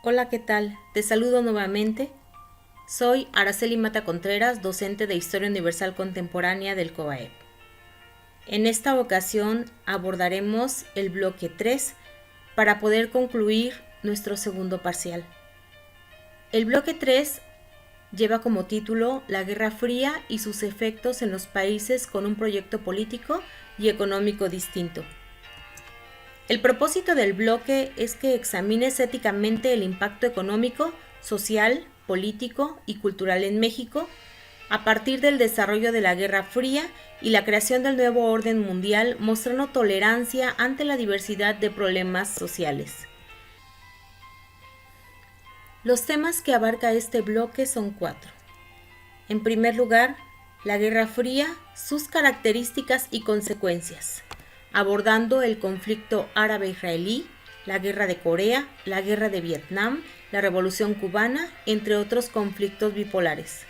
Hola, ¿qué tal? Te saludo nuevamente. Soy Araceli Mata Contreras, docente de Historia Universal Contemporánea del COAEP. En esta ocasión abordaremos el bloque 3 para poder concluir nuestro segundo parcial. El bloque 3 lleva como título La Guerra Fría y sus efectos en los países con un proyecto político y económico distinto. El propósito del bloque es que examines éticamente el impacto económico, social, político y cultural en México a partir del desarrollo de la Guerra Fría y la creación del nuevo orden mundial, mostrando tolerancia ante la diversidad de problemas sociales. Los temas que abarca este bloque son 4. En primer lugar, la Guerra Fría, sus características y consecuencias, abordando el conflicto árabe-israelí, la Guerra de Corea, la Guerra de Vietnam, la Revolución Cubana, entre otros conflictos bipolares.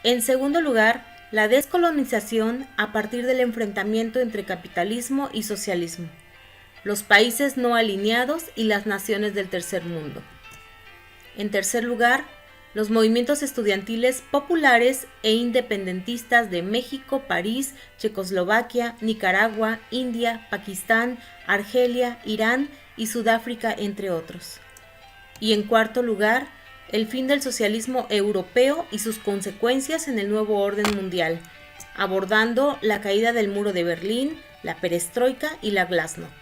En segundo lugar, la descolonización a partir del enfrentamiento entre capitalismo y socialismo, los países no alineados y las naciones del tercer mundo. En tercer lugar, los movimientos estudiantiles populares e independentistas de México, París, Checoslovaquia, Nicaragua, India, Pakistán, Argelia, Irán y Sudáfrica, entre otros. Y en cuarto lugar, el fin del socialismo europeo y sus consecuencias en el nuevo orden mundial, abordando la caída del muro de Berlín, la perestroika y la glasnost.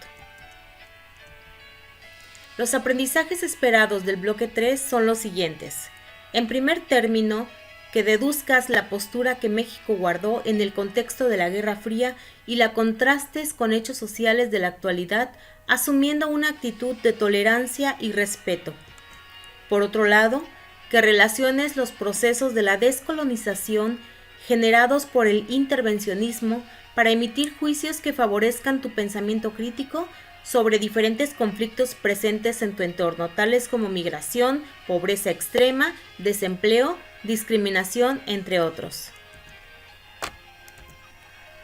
Los aprendizajes esperados del bloque 3 son los siguientes. En primer término, que deduzcas la postura que México guardó en el contexto de la Guerra Fría y la contrastes con hechos sociales de la actualidad, asumiendo una actitud de tolerancia y respeto. Por otro lado, que relaciones los procesos de la descolonización generados por el intervencionismo para emitir juicios que favorezcan tu pensamiento crítico sobre diferentes conflictos presentes en tu entorno, tales como migración, pobreza extrema, desempleo, discriminación, entre otros.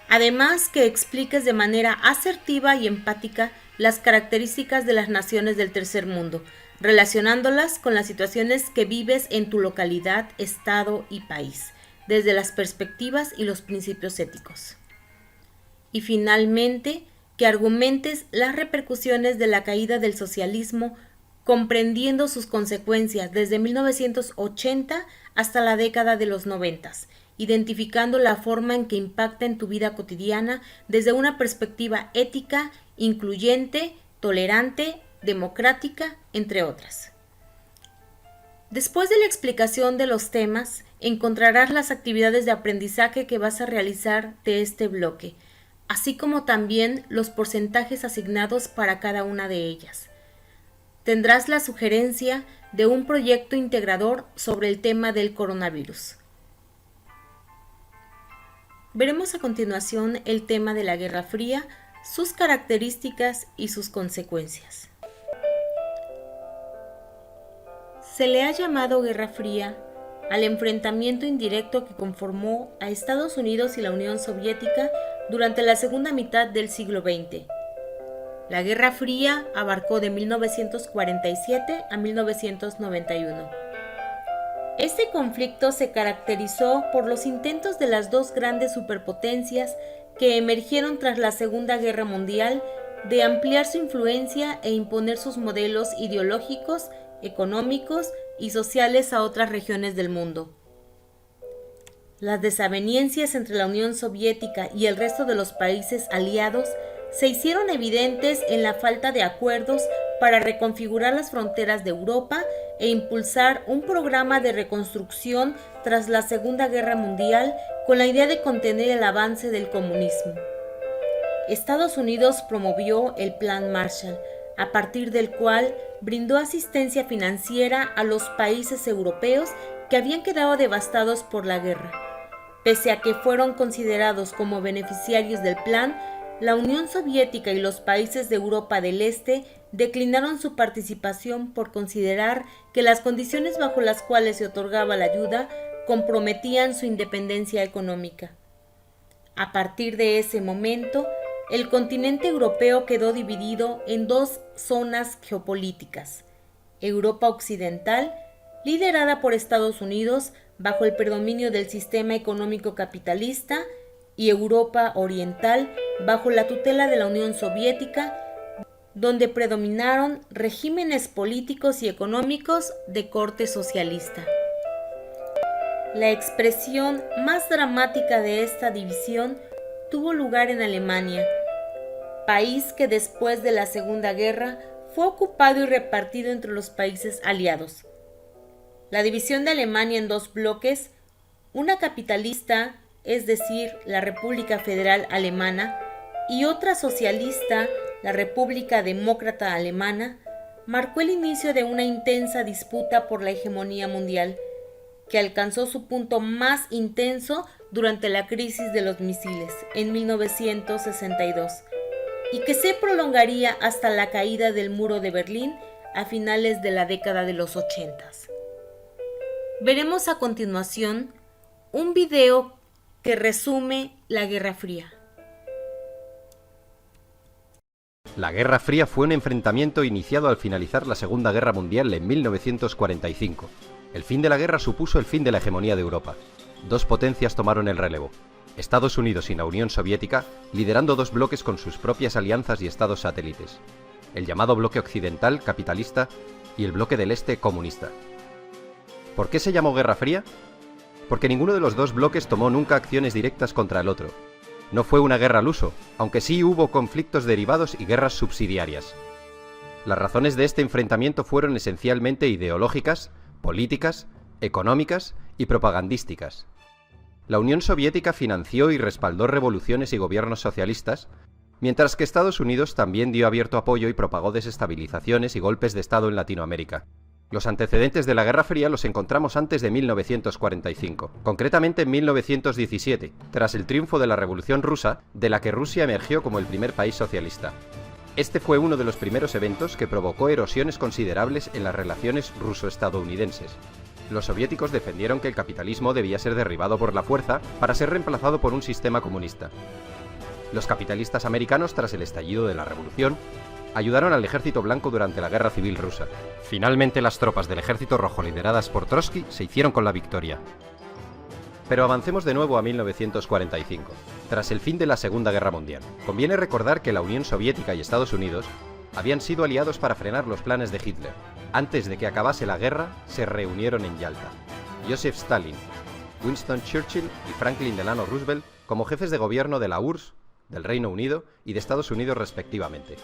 Además, que expliques de manera asertiva y empática las características de las naciones del tercer mundo, relacionándolas con las situaciones que vives en tu localidad, estado y país, desde las perspectivas y los principios éticos. Y finalmente, que argumentes las repercusiones de la caída del socialismo, comprendiendo sus consecuencias desde 1980 hasta la década de los 90, identificando la forma en que impacta en tu vida cotidiana desde una perspectiva ética, incluyente, tolerante, democrática, entre otras. Después de la explicación de los temas, encontrarás las actividades de aprendizaje que vas a realizar de este bloque, así como también los porcentajes asignados para cada una de ellas. Tendrás la sugerencia de un proyecto integrador sobre el tema del coronavirus. Veremos a continuación el tema de la Guerra Fría, sus características y sus consecuencias. Se le ha llamado Guerra Fría al enfrentamiento indirecto que conformó a Estados Unidos y la Unión Soviética durante la segunda mitad del siglo XX. La Guerra Fría abarcó de 1947 a 1991. Este conflicto se caracterizó por los intentos de las dos grandes superpotencias que emergieron tras la Segunda Guerra Mundial de ampliar su influencia e imponer sus modelos ideológicos, económicos y sociales a otras regiones del mundo. Las desavenencias entre la Unión Soviética y el resto de los países aliados se hicieron evidentes en la falta de acuerdos para reconfigurar las fronteras de Europa e impulsar un programa de reconstrucción tras la Segunda Guerra Mundial con la idea de contener el avance del comunismo. Estados Unidos promovió el Plan Marshall, a partir del cual brindó asistencia financiera a los países europeos que habían quedado devastados por la guerra. Pese a que fueron considerados como beneficiarios del plan, la Unión Soviética y los países de Europa del Este declinaron su participación por considerar que las condiciones bajo las cuales se otorgaba la ayuda comprometían su independencia económica. A partir de ese momento, el continente europeo quedó dividido en dos zonas geopolíticas, Europa Occidental, liderada por Estados Unidos bajo el predominio del sistema económico capitalista, y Europa Oriental bajo la tutela de la Unión Soviética, donde predominaron regímenes políticos y económicos de corte socialista. La expresión más dramática de esta división tuvo lugar en Alemania, país que después de la Segunda Guerra fue ocupado y repartido entre los países aliados. La división de Alemania en dos bloques, una capitalista, es decir, la República Federal Alemana, y otra socialista, la República Demócrata Alemana, marcó el inicio de una intensa disputa por la hegemonía mundial, que alcanzó su punto más intenso durante la crisis de los misiles en 1962 y que se prolongaría hasta la caída del muro de Berlín a finales de la década de los 80. Veremos a continuación un video que resume la Guerra Fría. La Guerra Fría fue un enfrentamiento iniciado al finalizar la Segunda Guerra Mundial en 1945. El fin de la guerra supuso el fin de la hegemonía de Europa. Dos potencias tomaron el relevo: Estados Unidos y la Unión Soviética, liderando dos bloques con sus propias alianzas y estados satélites: el llamado bloque occidental capitalista y el bloque del este comunista. ¿Por qué se llamó Guerra Fría? Porque ninguno de los dos bloques tomó nunca acciones directas contra el otro. No fue una guerra al uso, aunque sí hubo conflictos derivados y guerras subsidiarias. Las razones de este enfrentamiento fueron esencialmente ideológicas, políticas, económicas y propagandísticas. La Unión Soviética financió y respaldó revoluciones y gobiernos socialistas, mientras que Estados Unidos también dio abierto apoyo y propagó desestabilizaciones y golpes de Estado en Latinoamérica. Los antecedentes de la Guerra Fría los encontramos antes de 1945, concretamente en 1917, tras el triunfo de la Revolución Rusa, de la que Rusia emergió como el primer país socialista. Este fue uno de los primeros eventos que provocó erosiones considerables en las relaciones ruso-estadounidenses. Los soviéticos defendieron que el capitalismo debía ser derribado por la fuerza para ser reemplazado por un sistema comunista. Los capitalistas americanos, tras el estallido de la Revolución, ayudaron al Ejército Blanco durante la Guerra Civil Rusa. Finalmente, las tropas del Ejército Rojo lideradas por Trotsky se hicieron con la victoria. Pero avancemos de nuevo a 1945, tras el fin de la Segunda Guerra Mundial. Conviene recordar que la Unión Soviética y Estados Unidos habían sido aliados para frenar los planes de Hitler. Antes de que acabase la guerra, se reunieron en Yalta. Joseph Stalin, Winston Churchill y Franklin Delano Roosevelt como jefes de gobierno de la URSS, del Reino Unido y de Estados Unidos respectivamente.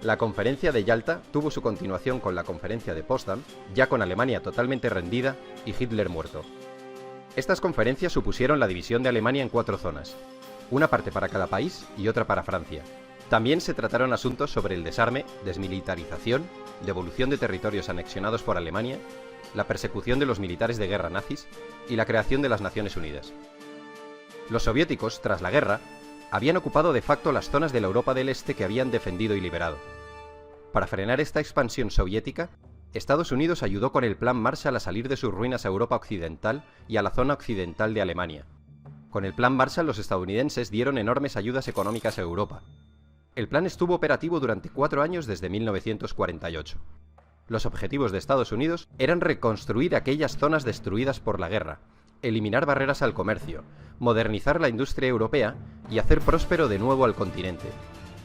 La conferencia de Yalta tuvo su continuación con la conferencia de Potsdam, ya con Alemania totalmente rendida y Hitler muerto. Estas conferencias supusieron la división de Alemania en 4 zonas, una parte para cada país y otra para Francia. También se trataron asuntos sobre el desarme, desmilitarización, devolución de territorios anexionados por Alemania, la persecución de los militares de guerra nazis y la creación de las Naciones Unidas. Los soviéticos, tras la guerra, habían ocupado de facto las zonas de la Europa del Este que habían defendido y liberado. Para frenar esta expansión soviética, Estados Unidos ayudó con el Plan Marshall a salir de sus ruinas a Europa Occidental y a la zona occidental de Alemania. Con el Plan Marshall los estadounidenses dieron enormes ayudas económicas a Europa. El plan estuvo operativo durante 4 años desde 1948. Los objetivos de Estados Unidos eran reconstruir aquellas zonas destruidas por la guerra, eliminar barreras al comercio, modernizar la industria europea y hacer próspero de nuevo al continente.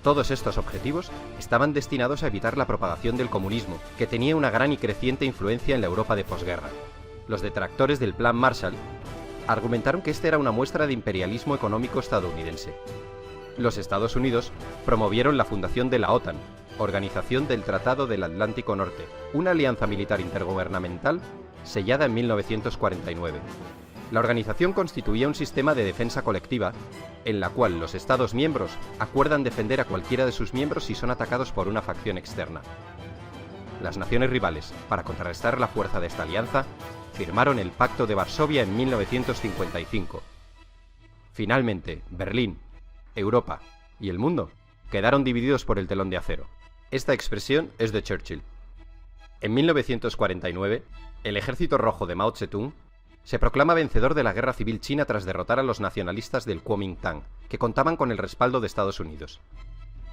Todos estos objetivos estaban destinados a evitar la propagación del comunismo, que tenía una gran y creciente influencia en la Europa de posguerra. Los detractores del Plan Marshall argumentaron que este era una muestra de imperialismo económico estadounidense. Los Estados Unidos promovieron la fundación de la OTAN, Organización del Tratado del Atlántico Norte, una alianza militar intergubernamental sellada en 1949. La organización constituía un sistema de defensa colectiva en la cual los Estados miembros acuerdan defender a cualquiera de sus miembros si son atacados por una facción externa. Las naciones rivales, para contrarrestar la fuerza de esta alianza, firmaron el Pacto de Varsovia en 1955. Finalmente, Berlín, Europa y el mundo quedaron divididos por el telón de acero. Esta expresión es de Churchill. En 1949, el Ejército Rojo de Mao Zedong se proclama vencedor de la Guerra Civil China tras derrotar a los nacionalistas del Kuomintang, que contaban con el respaldo de Estados Unidos.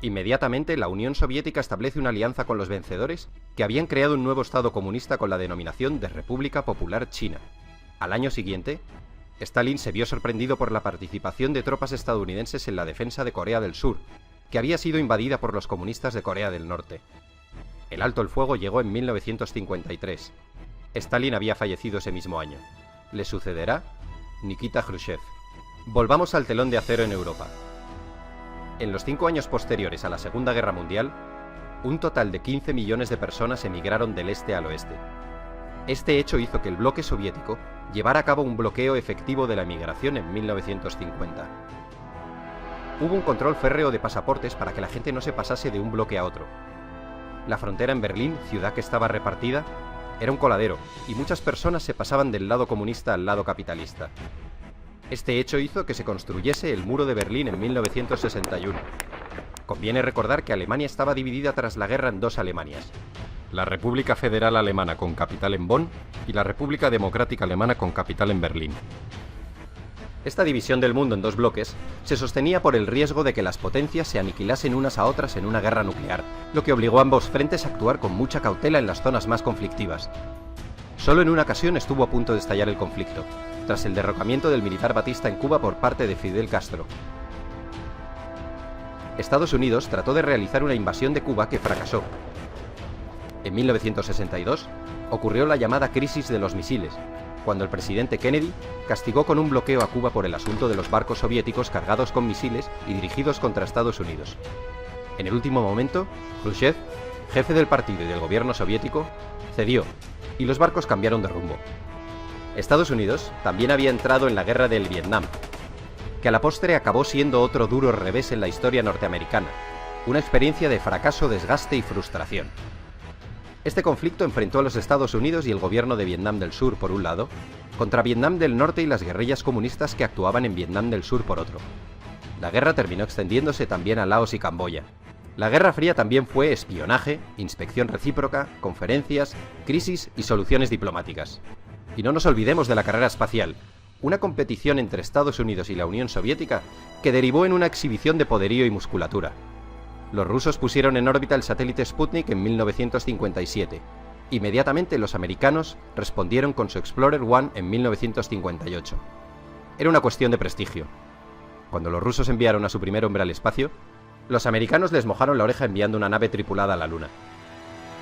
Inmediatamente, la Unión Soviética establece una alianza con los vencedores, que habían creado un nuevo Estado comunista con la denominación de República Popular China. Al año siguiente, Stalin se vio sorprendido por la participación de tropas estadounidenses en la defensa de Corea del Sur, que había sido invadida por los comunistas de Corea del Norte. El alto el fuego llegó en 1953. Stalin había fallecido ese mismo año. Le sucederá Nikita Khrushchev. Volvamos al telón de acero en Europa. En los 5 años posteriores a la Segunda Guerra Mundial, un total de 15 millones de personas emigraron del este al oeste. Este hecho hizo que el bloque soviético llevara a cabo un bloqueo efectivo de la emigración en 1950. Hubo un control férreo de pasaportes para que la gente no se pasase de un bloque a otro. La frontera en Berlín, ciudad que estaba repartida, era un coladero, y muchas personas se pasaban del lado comunista al lado capitalista. Este hecho hizo que se construyese el Muro de Berlín en 1961. Conviene recordar que Alemania estaba dividida tras la guerra en dos Alemanias: la República Federal Alemana con capital en Bonn y la República Democrática Alemana con capital en Berlín. Esta división del mundo en dos bloques se sostenía por el riesgo de que las potencias se aniquilasen unas a otras en una guerra nuclear, lo que obligó a ambos frentes a actuar con mucha cautela en las zonas más conflictivas. Solo en una ocasión estuvo a punto de estallar el conflicto, tras el derrocamiento del militar Batista en Cuba por parte de Fidel Castro. Estados Unidos trató de realizar una invasión de Cuba que fracasó. En 1962 ocurrió la llamada crisis de los misiles, cuando el presidente Kennedy castigó con un bloqueo a Cuba por el asunto de los barcos soviéticos cargados con misiles y dirigidos contra Estados Unidos. En el último momento, Khrushchev, jefe del partido y del gobierno soviético, cedió, y los barcos cambiaron de rumbo. Estados Unidos también había entrado en la guerra del Vietnam, que a la postre acabó siendo otro duro revés en la historia norteamericana, una experiencia de fracaso, desgaste y frustración. Este conflicto enfrentó a los Estados Unidos y el gobierno de Vietnam del Sur por un lado, contra Vietnam del Norte y las guerrillas comunistas que actuaban en Vietnam del Sur por otro. La guerra terminó extendiéndose también a Laos y Camboya. La Guerra Fría también fue espionaje, inspección recíproca, conferencias, crisis y soluciones diplomáticas. Y no nos olvidemos de la carrera espacial, una competición entre Estados Unidos y la Unión Soviética que derivó en una exhibición de poderío y musculatura. Los rusos pusieron en órbita el satélite Sputnik en 1957. Inmediatamente los americanos respondieron con su Explorer 1 en 1958. Era una cuestión de prestigio. Cuando los rusos enviaron a su primer hombre al espacio, los americanos les mojaron la oreja enviando una nave tripulada a la Luna.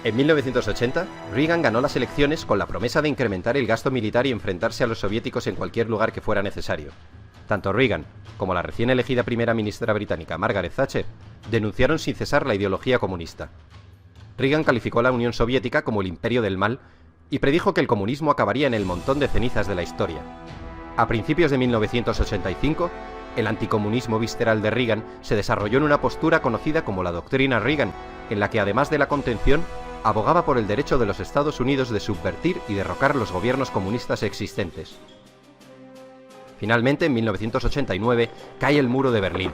En 1980, Reagan ganó las elecciones con la promesa de incrementar el gasto militar y enfrentarse a los soviéticos en cualquier lugar que fuera necesario. Tanto Reagan como la recién elegida primera ministra británica Margaret Thatcher denunciaron sin cesar la ideología comunista. Reagan calificó a la Unión Soviética como el imperio del mal y predijo que el comunismo acabaría en el montón de cenizas de la historia. A principios de 1985, el anticomunismo visceral de Reagan se desarrolló en una postura conocida como la doctrina Reagan, en la que además de la contención, abogaba por el derecho de los Estados Unidos de subvertir y derrocar los gobiernos comunistas existentes. Finalmente, en 1989, cae el muro de Berlín,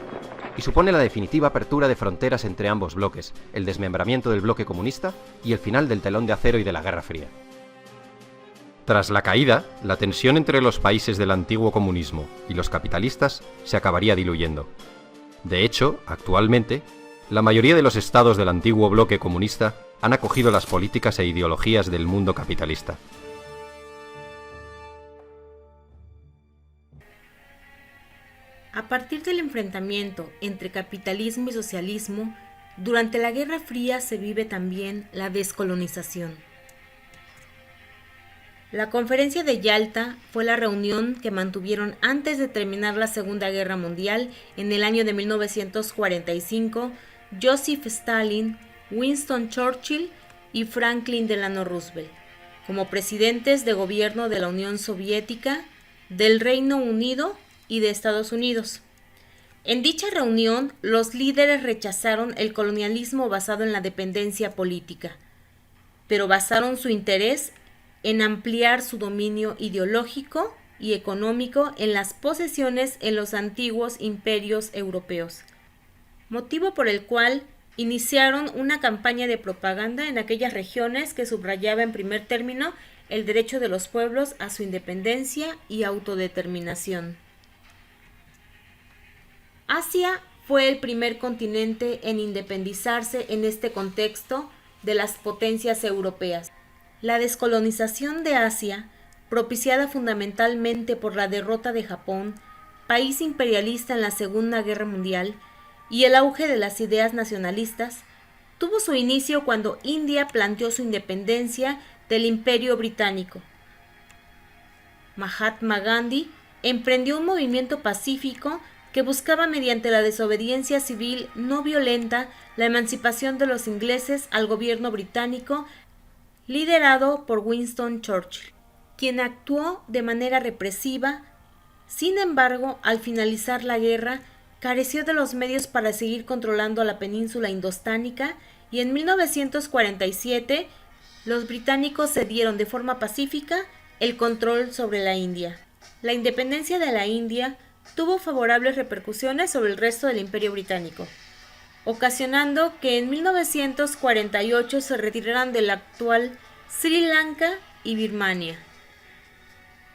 y supone la definitiva apertura de fronteras entre ambos bloques, el desmembramiento del bloque comunista y el final del telón de acero y de la Guerra Fría. Tras la caída, la tensión entre los países del antiguo comunismo y los capitalistas se acabaría diluyendo. De hecho, actualmente, la mayoría de los estados del antiguo bloque comunista han acogido las políticas e ideologías del mundo capitalista. A partir del enfrentamiento entre capitalismo y socialismo, durante la Guerra Fría se vive también la descolonización. La Conferencia de Yalta fue la reunión que mantuvieron antes de terminar la Segunda Guerra Mundial en el año de 1945 Joseph Stalin, Winston Churchill y Franklin Delano Roosevelt, como presidentes de gobierno de la Unión Soviética, del Reino Unido y de Estados Unidos. En dicha reunión, los líderes rechazaron el colonialismo basado en la dependencia política, pero basaron su interés en ampliar su dominio ideológico y económico en las posesiones en los antiguos imperios europeos, motivo por el cual iniciaron una campaña de propaganda en aquellas regiones que subrayaba en primer término el derecho de los pueblos a su independencia y autodeterminación. Asia fue el primer continente en independizarse en este contexto de las potencias europeas. La descolonización de Asia, propiciada fundamentalmente por la derrota de Japón, país imperialista en la Segunda Guerra Mundial, y el auge de las ideas nacionalistas, tuvo su inicio cuando India planteó su independencia del Imperio Británico. Mahatma Gandhi emprendió un movimiento pacífico que buscaba mediante la desobediencia civil no violenta la emancipación de los ingleses al gobierno británico, liderado por Winston Churchill, quien actuó de manera represiva. Sin embargo, al finalizar la guerra, careció de los medios para seguir controlando a la península indostánica y en 1947 los británicos cedieron de forma pacífica el control sobre la India. La independencia de la India tuvo favorables repercusiones sobre el resto del Imperio Británico, ocasionando que en 1948 se retiraran del actual Sri Lanka y Birmania.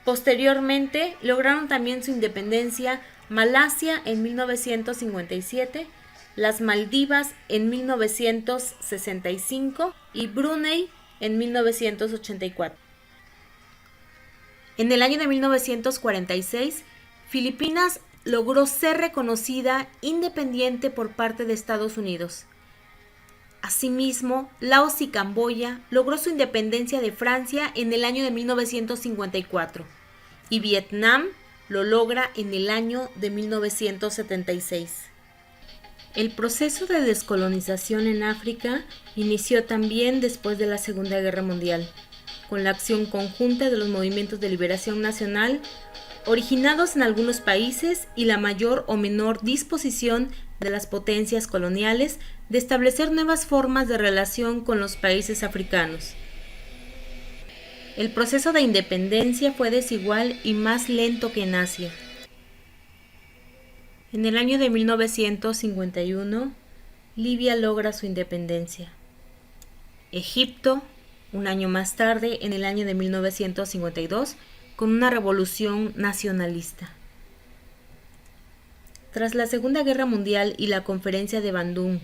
Posteriormente lograron también su independencia Malasia en 1957, las Maldivas en 1965 y Brunei en 1984. En el año de 1946, Filipinas logró ser reconocida independiente por parte de Estados Unidos. Asimismo, Laos y Camboya logró su independencia de Francia en el año de 1954 y Vietnam lo logra en el año de 1976. El proceso de descolonización en África inició también después de la Segunda Guerra Mundial, con la acción conjunta de los movimientos de liberación nacional originados en algunos países y la mayor o menor disposición de las potencias coloniales de establecer nuevas formas de relación con los países africanos. El proceso de independencia fue desigual y más lento que en Asia. En el año de 1951, Libia logra su independencia. Egipto, un año más tarde, en el año de 1952, con una revolución nacionalista. Tras la Segunda Guerra Mundial y la Conferencia de Bandung,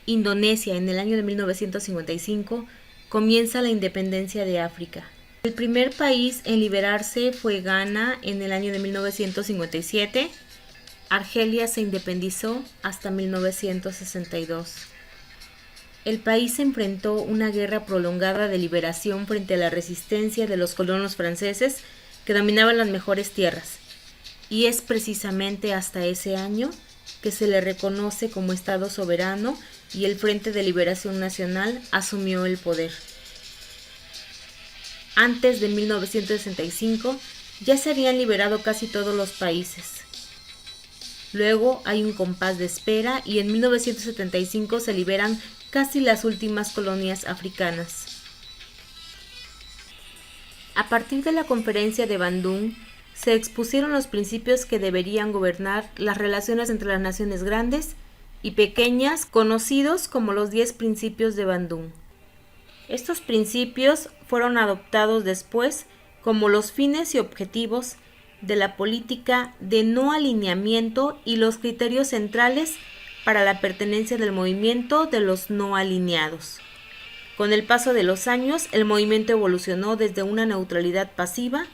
Indonesia, en el año de 1955, comienza la independencia de África. El primer país en liberarse fue Ghana en el año de 1957. Argelia se independizó hasta 1962. El país enfrentó una guerra prolongada de liberación frente a la resistencia de los colonos franceses que dominaban las mejores tierras, y es precisamente hasta ese año que se le reconoce como Estado soberano y el Frente de Liberación Nacional asumió el poder. Antes de 1965 ya se habían liberado casi todos los países. Luego hay un compás de espera y en 1975 se liberan casi las últimas colonias africanas. A partir de la Conferencia de Bandung, se expusieron los principios que deberían gobernar las relaciones entre las naciones grandes y pequeñas, conocidos como los 10 principios de Bandung. Estos principios fueron adoptados después como los fines y objetivos de la política de no alineamiento y los criterios centrales para la pertenencia del movimiento de los no alineados. Con el paso de los años, el movimiento evolucionó desde una neutralidad pasiva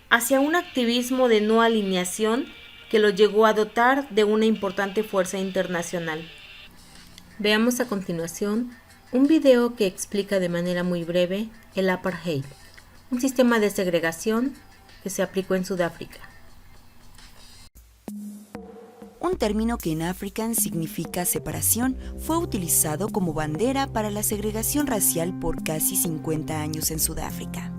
hacia un activismo de no alineación que lo llegó a dotar de una importante fuerza internacional. Veamos a continuación un video que explica de manera muy breve el apartheid, un sistema de segregación que se aplicó en Sudáfrica. Un término que en Afrikaans significa separación, fue utilizado como bandera para la segregación racial por casi 50 años en Sudáfrica.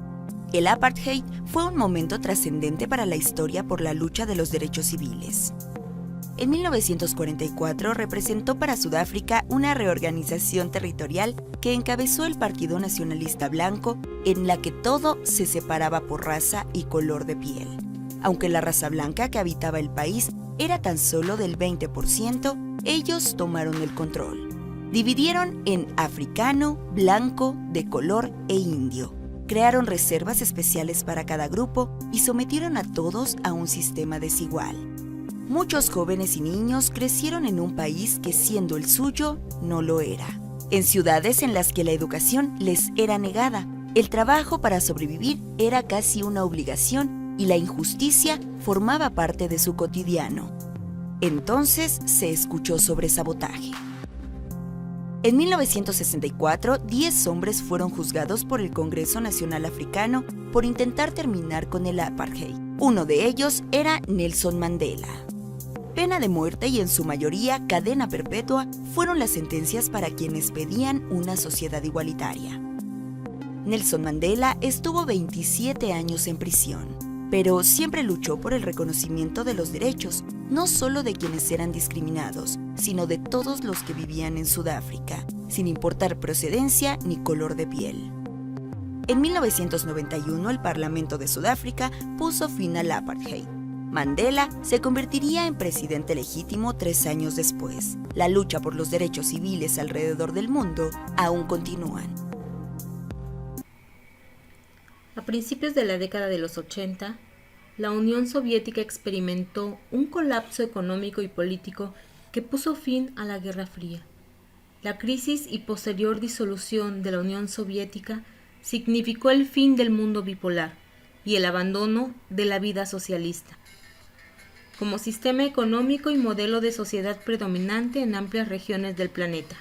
El apartheid fue un momento trascendente para la historia por la lucha de los derechos civiles. En 1944 representó para Sudáfrica una reorganización territorial que encabezó el Partido Nacionalista Blanco, en la que todo se separaba por raza y color de piel. Aunque la raza blanca que habitaba el país era tan solo del 20%, ellos tomaron el control. Dividieron en africano, blanco, de color e indio. Crearon reservas especiales para cada grupo y sometieron a todos a un sistema desigual. Muchos jóvenes y niños crecieron en un país que, siendo el suyo, no lo era. En ciudades en las que la educación les era negada, el trabajo para sobrevivir era casi una obligación y la injusticia formaba parte de su cotidiano. Entonces se escuchó sobre sabotaje. En 1964, 10 hombres fueron juzgados por el Congreso Nacional Africano por intentar terminar con el apartheid. Uno de ellos era Nelson Mandela. Pena de muerte y en su mayoría cadena perpetua fueron las sentencias para quienes pedían una sociedad igualitaria. Nelson Mandela estuvo 27 años en prisión, pero siempre luchó por el reconocimiento de los derechos, no solo de quienes eran discriminados, sino de todos los que vivían en Sudáfrica, sin importar procedencia ni color de piel. En 1991, el Parlamento de Sudáfrica puso fin al apartheid. Mandela se convertiría en presidente legítimo 3 años después. La lucha por los derechos civiles alrededor del mundo aún continúan. A principios de la década de los 80, la Unión Soviética experimentó un colapso económico y político que puso fin a la Guerra Fría. La crisis y posterior disolución de la Unión Soviética significó el fin del mundo bipolar y el abandono de la vida socialista, como sistema económico y modelo de sociedad predominante en amplias regiones del planeta.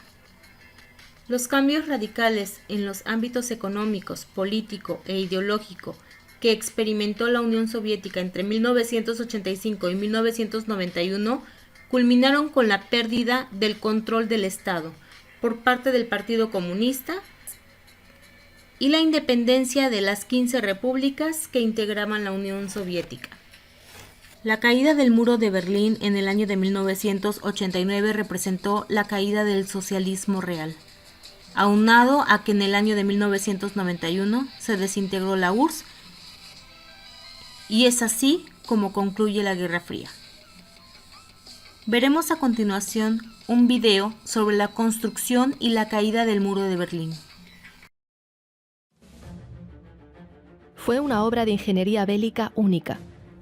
Los cambios radicales en los ámbitos económicos, político e ideológico que experimentó la Unión Soviética entre 1985 y 1991 culminaron con la pérdida del control del Estado por parte del Partido Comunista y la independencia de las 15 repúblicas que integraban la Unión Soviética. La caída del muro de Berlín en el año de 1989 representó la caída del socialismo real, aunado a que en el año de 1991 se desintegró la URSS, y es así como concluye la Guerra Fría. Veremos a continuación un video sobre la construcción y la caída del muro de Berlín. Fue una obra de ingeniería bélica única,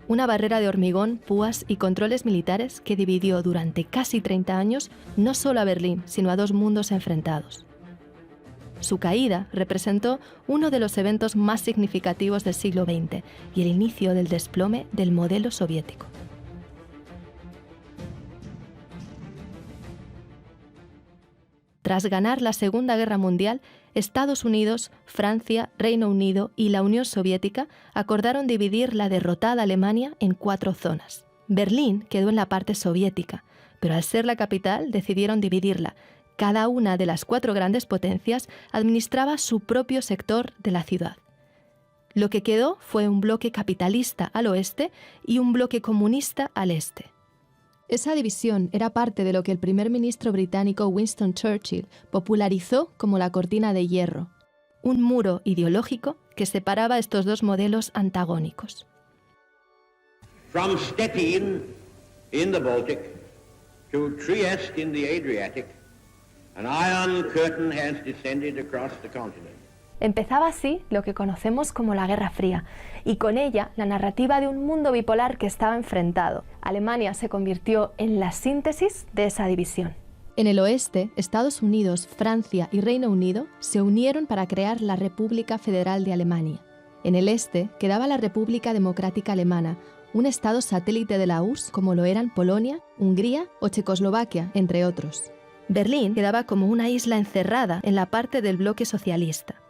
una barrera de hormigón, púas y controles militares que dividió durante casi 30 años no solo a Berlín, sino a dos mundos enfrentados. Su caída representó uno de los eventos más significativos del siglo XX y el inicio del desplome del modelo soviético. Tras ganar la Segunda Guerra Mundial, Estados Unidos, Francia, Reino Unido y la Unión Soviética acordaron dividir la derrotada Alemania en 4 zonas. Berlín quedó en la parte soviética, pero al ser la capital decidieron dividirla. Cada una de las 4 grandes potencias administraba su propio sector de la ciudad. Lo que quedó fue un bloque capitalista al oeste y un bloque comunista al este. Esa división era parte de lo que el primer ministro británico Winston Churchill popularizó como la cortina de hierro, un muro ideológico que separaba estos dos modelos antagónicos. From Stettin in the Baltic to Trieste in the Adriatic, an iron curtain has descended across the continent. Empezaba así lo que conocemos como la Guerra Fría, y con ella la narrativa de un mundo bipolar que estaba enfrentado. Alemania se convirtió en la síntesis de esa división. En el oeste, Estados Unidos, Francia y Reino Unido se unieron para crear la República Federal de Alemania. En el este quedaba la República Democrática Alemana, un estado satélite de la URSS como lo eran Polonia, Hungría o Checoslovaquia, entre otros. Berlín quedaba como una isla encerrada en la parte del bloque socialista.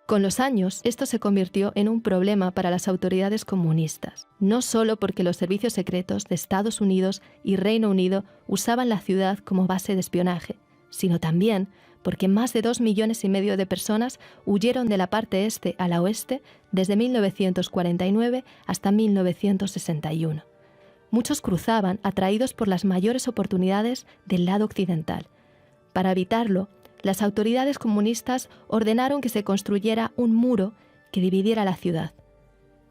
Con los años, esto se convirtió en un problema para las autoridades comunistas, no solo porque los servicios secretos de Estados Unidos y Reino Unido usaban la ciudad como base de espionaje, sino también porque más de 2,5 millones de personas huyeron de la parte este a la oeste desde 1949 hasta 1961. Muchos cruzaban atraídos por las mayores oportunidades del lado occidental. Para evitarlo, las autoridades comunistas ordenaron que se construyera un muro que dividiera la ciudad.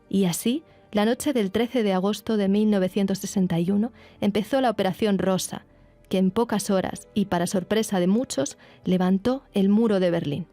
Y así, la noche del 13 de agosto de 1961 empezó la Operación Rosa, que en pocas horas y para sorpresa de muchos, levantó el muro de Berlín.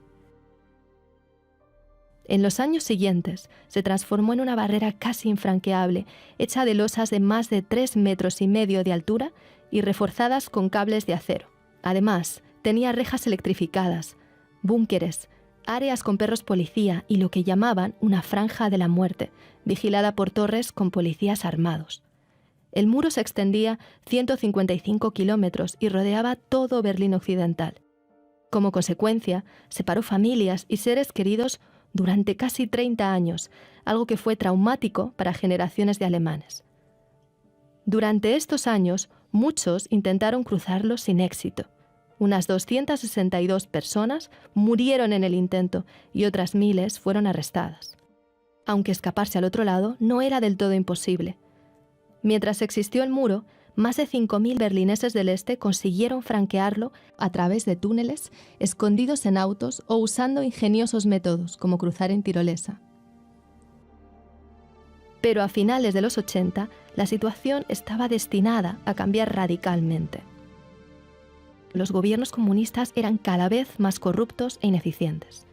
En los años siguientes se transformó en una barrera casi infranqueable, hecha de losas de más de 3,5 metros de altura y reforzadas con cables de acero. Además, tenía rejas electrificadas, búnkeres, áreas con perros policía y lo que llamaban una franja de la muerte, vigilada por torres con policías armados. El muro se extendía 155 kilómetros y rodeaba todo Berlín Occidental. Como consecuencia, separó familias y seres queridos durante casi 30 años, algo que fue traumático para generaciones de alemanes. Durante estos años, muchos intentaron cruzarlo sin éxito. Unas 262 personas murieron en el intento y otras miles fueron arrestadas. Aunque escaparse al otro lado no era del todo imposible. Mientras existió el muro, más de 5.000 berlineses del este consiguieron franquearlo a través de túneles, escondidos en autos o usando ingeniosos métodos, como cruzar en tirolesa. Pero a finales de los 80, la situación estaba destinada a cambiar radicalmente. Los gobiernos comunistas eran cada vez más corruptos e ineficientes.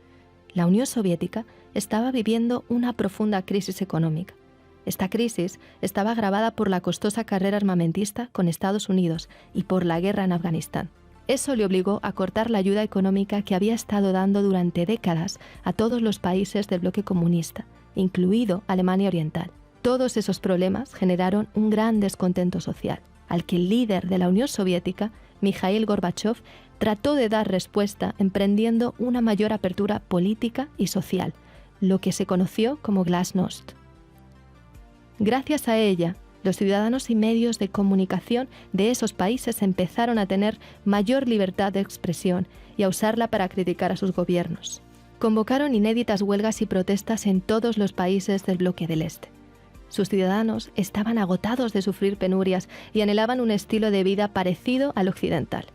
La Unión Soviética estaba viviendo una profunda crisis económica. Esta crisis estaba agravada por la costosa carrera armamentista con Estados Unidos y por la guerra en Afganistán. Eso le obligó a cortar la ayuda económica que había estado dando durante décadas a todos los países del bloque comunista, incluido Alemania Oriental. Todos esos problemas generaron un gran descontento social, al que el líder de la Unión Soviética, Mikhail Gorbachev, trató de dar respuesta emprendiendo una mayor apertura política y social, lo que se conoció como Glasnost. Gracias a ella, los ciudadanos y medios de comunicación de esos países empezaron a tener mayor libertad de expresión y a usarla para criticar a sus gobiernos. Convocaron inéditas huelgas y protestas en todos los países del bloque del Este. Sus ciudadanos estaban agotados de sufrir penurias y anhelaban un estilo de vida parecido al occidental.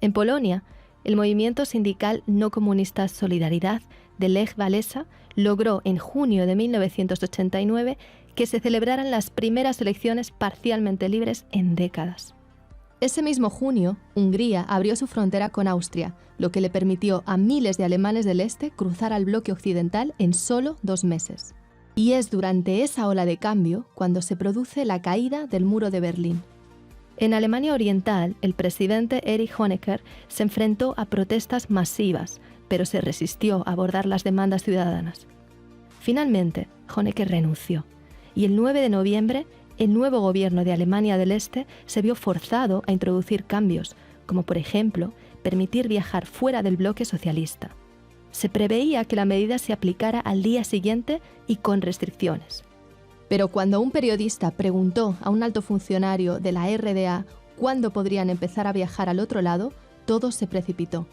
En Polonia, el movimiento sindical no comunista Solidaridad de Lech Walesa logró en junio de 1989 que se celebraran las primeras elecciones parcialmente libres en décadas. Ese mismo junio, Hungría abrió su frontera con Austria, lo que le permitió a miles de alemanes del este cruzar al bloque occidental en solo 2 meses. Y es durante esa ola de cambio cuando se produce la caída del muro de Berlín. En Alemania Oriental, el presidente Erich Honecker se enfrentó a protestas masivas, pero se resistió a abordar las demandas ciudadanas. Finalmente, Honecker renunció, y el 9 de noviembre, el nuevo gobierno de Alemania del Este se vio forzado a introducir cambios, como por ejemplo, permitir viajar fuera del bloque socialista. Se preveía que la medida se aplicara al día siguiente y con restricciones. Pero cuando un periodista preguntó a un alto funcionario de la RDA cuándo podrían empezar a viajar al otro lado, todo se precipitó.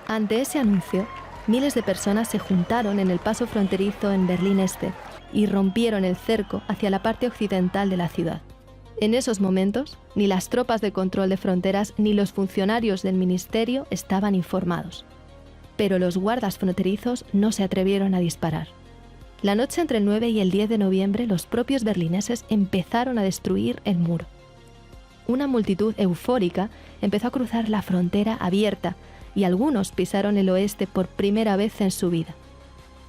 Ante ese anuncio, miles de personas se juntaron en el paso fronterizo en Berlín Este y rompieron el cerco hacia la parte occidental de la ciudad. En esos momentos, ni las tropas de control de fronteras ni los funcionarios del ministerio estaban informados. Pero los guardas fronterizos no se atrevieron a disparar. La noche entre el 9 y el 10 de noviembre, los propios berlineses empezaron a destruir el muro. Una multitud eufórica empezó a cruzar la frontera abierta y algunos pisaron el oeste por primera vez en su vida.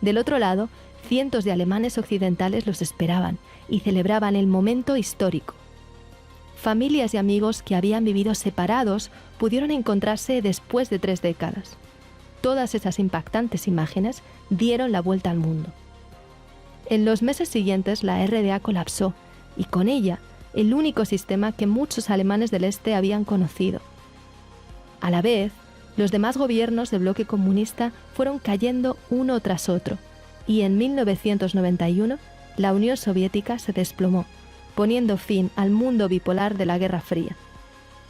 Del otro lado, cientos de alemanes occidentales los esperaban y celebraban el momento histórico. Familias y amigos que habían vivido separados pudieron encontrarse después de 3 décadas. Todas esas impactantes imágenes dieron la vuelta al mundo. En los meses siguientes, la RDA colapsó y con ella el único sistema que muchos alemanes del este habían conocido. A la vez, los demás gobiernos del bloque comunista fueron cayendo uno tras otro y en 1991 la Unión Soviética se desplomó, poniendo fin al mundo bipolar de la Guerra Fría.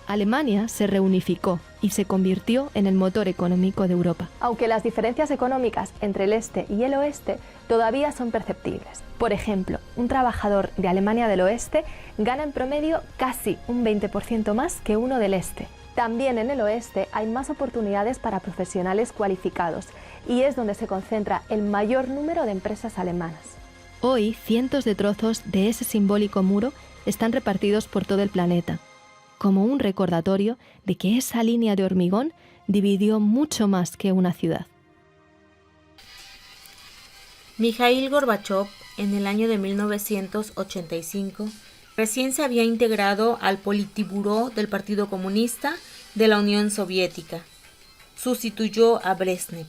Alemania se reunificó y se convirtió en el motor económico de Europa. Aunque las diferencias económicas entre el este y el oeste todavía son perceptibles. Por ejemplo, un trabajador de Alemania del oeste gana en promedio casi un 20% más que uno del este. También en el oeste hay más oportunidades para profesionales cualificados y es donde se concentra el mayor número de empresas alemanas. Hoy, cientos de trozos de ese simbólico muro están repartidos por todo el planeta. como un recordatorio de que esa línea de hormigón dividió mucho más que una ciudad. Mikhail Gorbachov, en el año de 1985, recién se había integrado al Politburó del Partido Comunista de la Unión Soviética. Sustituyó a Brezhnev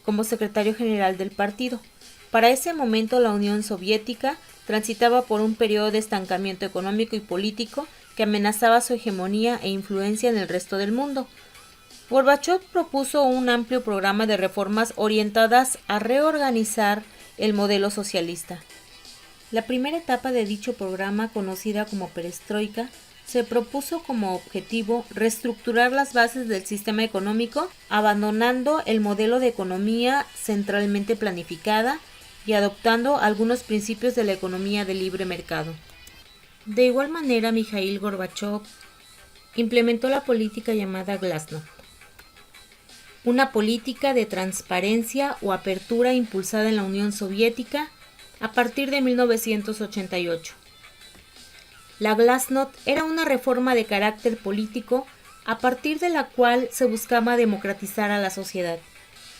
como secretario general del partido. Para ese momento la Unión Soviética transitaba por un periodo de estancamiento económico y político que amenazaba su hegemonía e influencia en el resto del mundo. Gorbachov propuso un amplio programa de reformas orientadas a reorganizar el modelo socialista. La primera etapa de dicho programa, conocida como perestroika, se propuso como objetivo reestructurar las bases del sistema económico, abandonando el modelo de economía centralmente planificada y adoptando algunos principios de la economía de libre mercado. De igual manera, Mikhail Gorbachov implementó la política llamada Glasnost, una política de transparencia o apertura impulsada en la Unión Soviética a partir de 1988. La Glasnost era una reforma de carácter político a partir de la cual se buscaba democratizar a la sociedad.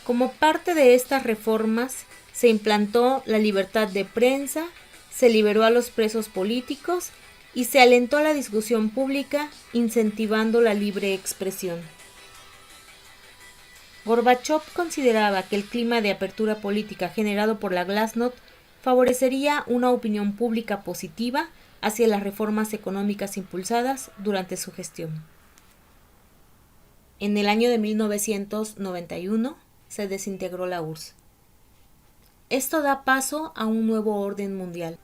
Como parte de estas reformas, se implantó la libertad de prensa, se liberó a los presos políticos y se alentó la discusión pública, incentivando la libre expresión. Gorbachov consideraba que el clima de apertura política generado por la Glasnost favorecería una opinión pública positiva hacia las reformas económicas impulsadas durante su gestión. En el año de 1991 se desintegró la URSS. Esto da paso a un nuevo orden mundial.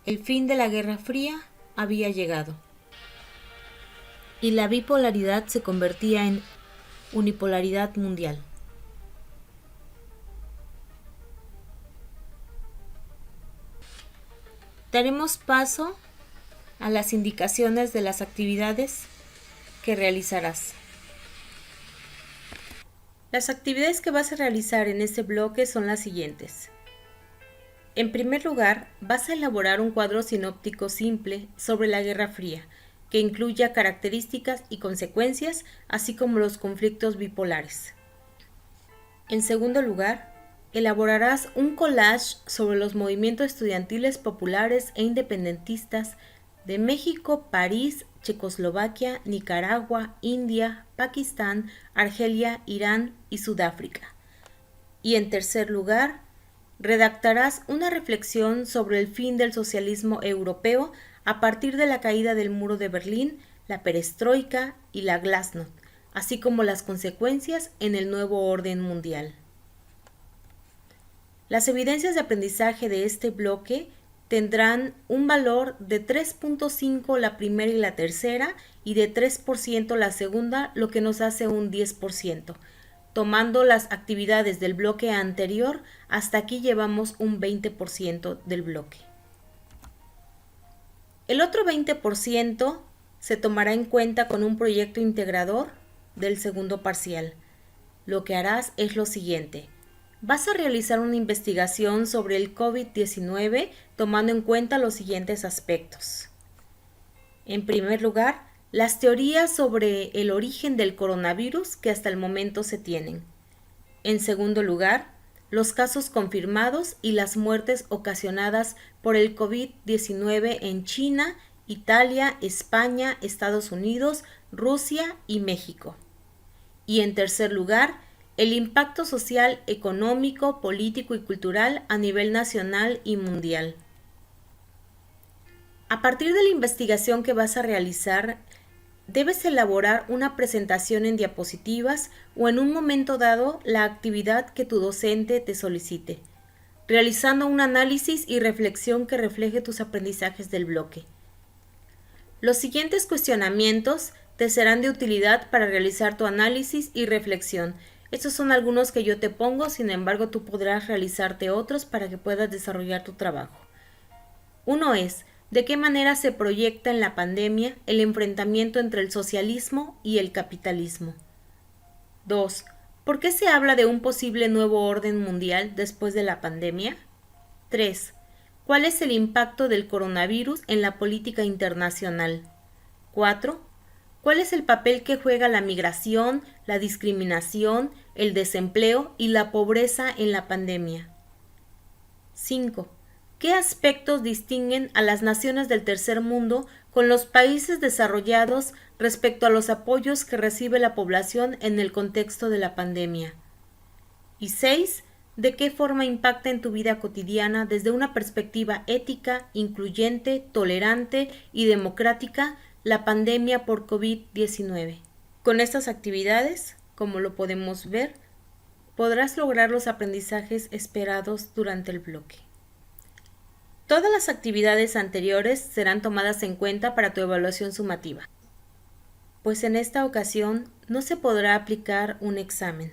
El fin de la Guerra Fría había llegado y la bipolaridad se convertía en unipolaridad mundial. Daremos paso a las indicaciones de las actividades que realizarás. Las actividades que vas a realizar en este bloque son las siguientes. En primer lugar, vas a elaborar un cuadro sinóptico simple sobre la Guerra Fría, que incluya características y consecuencias, así como los conflictos bipolares. En segundo lugar, elaborarás un collage sobre los movimientos estudiantiles populares e independentistas de México, París, Checoslovaquia, Nicaragua, India, Pakistán, Argelia, Irán y Sudáfrica. Y en tercer lugar, redactarás una reflexión sobre el fin del socialismo europeo a partir de la caída del muro de Berlín, la perestroika y la Glasnost, así como las consecuencias en el nuevo orden mundial. Las evidencias de aprendizaje de este bloque tendrán un valor de 3.5 la primera y la tercera y de 3% la segunda, lo que nos hace un 10%. Tomando las actividades del bloque anterior, hasta aquí llevamos un 20% del bloque. El otro 20% se tomará en cuenta con un proyecto integrador del segundo parcial. Lo que harás es lo siguiente. Vas a realizar una investigación sobre el COVID-19 tomando en cuenta los siguientes aspectos. En primer lugar, las teorías sobre el origen del coronavirus que hasta el momento se tienen. En segundo lugar, los casos confirmados y las muertes ocasionadas por el COVID-19 en China, Italia, España, Estados Unidos, Rusia y México. Y en tercer lugar, el impacto social, económico, político y cultural a nivel nacional y mundial. A partir de la investigación que vas a realizar, debes elaborar una presentación en diapositivas o en un momento dado la actividad que tu docente te solicite, realizando un análisis y reflexión que refleje tus aprendizajes del bloque. Los siguientes cuestionamientos te serán de utilidad para realizar tu análisis y reflexión. Estos son algunos que yo te pongo, sin embargo tú podrás realizarte otros para que puedas desarrollar tu trabajo. Uno es, ¿de qué manera se proyecta en la pandemia el enfrentamiento entre el socialismo y el capitalismo? 2. ¿Por qué se habla de un posible nuevo orden mundial después de la pandemia? 3. ¿Cuál es el impacto del coronavirus en la política internacional? 4. ¿Cuál es el papel que juega la migración, la discriminación, el desempleo y la pobreza en la pandemia? 5. ¿Qué aspectos distinguen a las naciones del tercer mundo con los países desarrollados respecto a los apoyos que recibe la población en el contexto de la pandemia? Y 6. ¿De qué forma impacta en tu vida cotidiana desde una perspectiva ética, incluyente, tolerante y democrática la pandemia por COVID-19? Con estas actividades, como lo podemos ver, podrás lograr los aprendizajes esperados durante el bloque. Todas las actividades anteriores serán tomadas en cuenta para tu evaluación sumativa, pues en esta ocasión no se podrá aplicar un examen.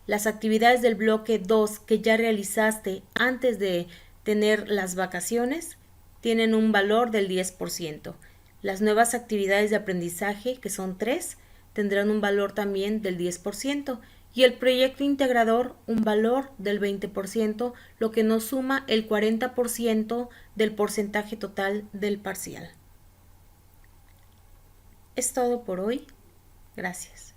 Las actividades del bloque 2 que ya realizaste antes de tener las vacaciones tienen un valor del 10%. Las nuevas actividades de aprendizaje, que son 3, tendrán un valor también del 10%. Y el proyecto integrador un valor del 20%, lo que nos suma el 40% del porcentaje total del parcial. Es todo por hoy. Gracias.